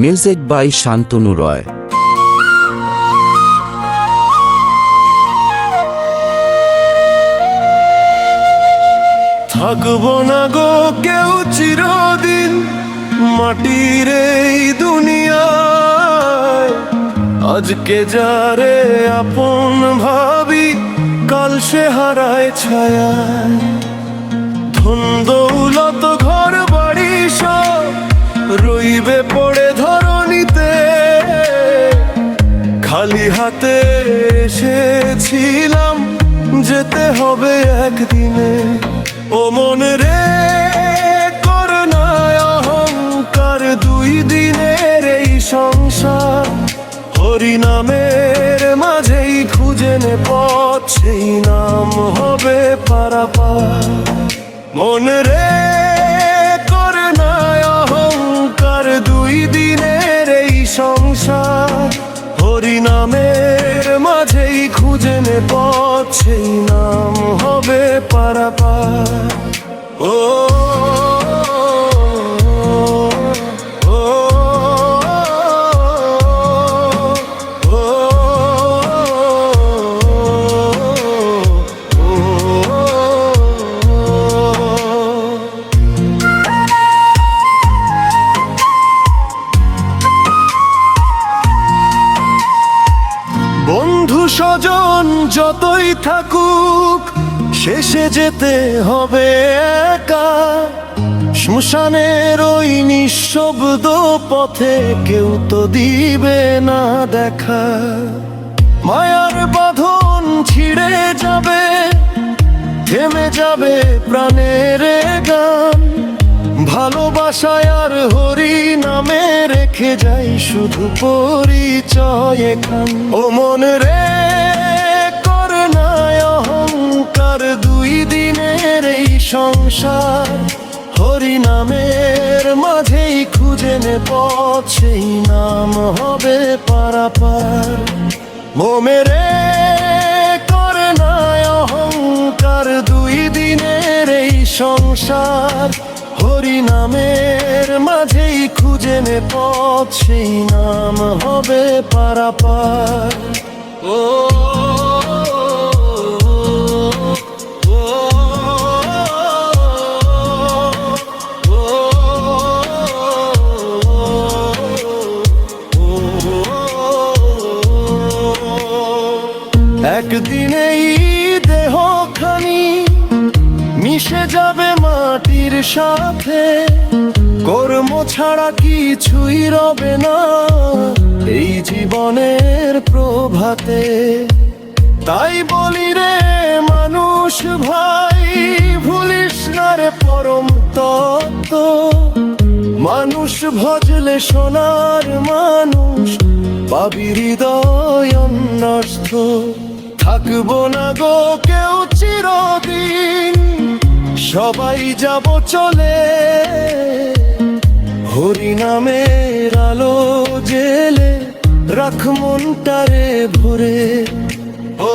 Music by Shantanu রয়। থাকবো না গো কেউ চিরদিন মাটির এই দুনিয়ায়, আজকে যারে আপন ভাবি কাল সে হারায় ছায়ায়। ধন দৌলত ঘর বাড়ি সব রইবে পড়ে ধরণীতে, খালি হাতে এসেছিলাম যেতে হবে একদিনে। ও মন রে কর না অহংকার, দুই দিনের এই সংসার হরি নামের মাঝেই খুঁজে নে পথ, সেই নাম হবে পারাপার। মন রে কর না অহংকার, দুই দিনের এই সংসার হরি নামের মাঝেই খুঁজে নে পথ, সেই নাম হবে পারাপার। ও বন্ধু স্বজন যতই থাকুক শেষে যেতে হবে একা, শ্মশানের ওই নিঃশব্দ পথে কেউ তো দিবে না দেখা। মায়ার বাঁধন ছিঁড়ে যাবে, থেমে যাবে প্রাণের গান, ভালোবাসায় আর হরি নামে রেখে যাই শুধু পরিচয় এখান। ও মন রে কর না অহংকার, দুই দিনের এই সংসার হরি নামের মাঝেই খুঁজে নে পথ, সেই নাম হবে পারাপার। মোমেরে কর না অহংকার, দুই দিনের এই সংসার হরি নামের মাঝেই খুঁজে নে পথ, সেই নাম হবে পারাপার। ও একদিন এই দেহখানি মিশে যাবে মাটির সাথে, কর্ম ছাড়া কিছুই রবে না এই জীবনের প্রভাতে। তাই বলি রে মানুষ ভাই, ভুলিস না রে পরম তত্ত্ব, মানুষ ভজলে সোনার মানুষ পাবি হৃদয় অন্যস্ত। থাকবো না গো কেউ চিরদিন, সবাই যাব চলে, হরি নামের আলো জেলে রাখ মনটারে ভরে। ও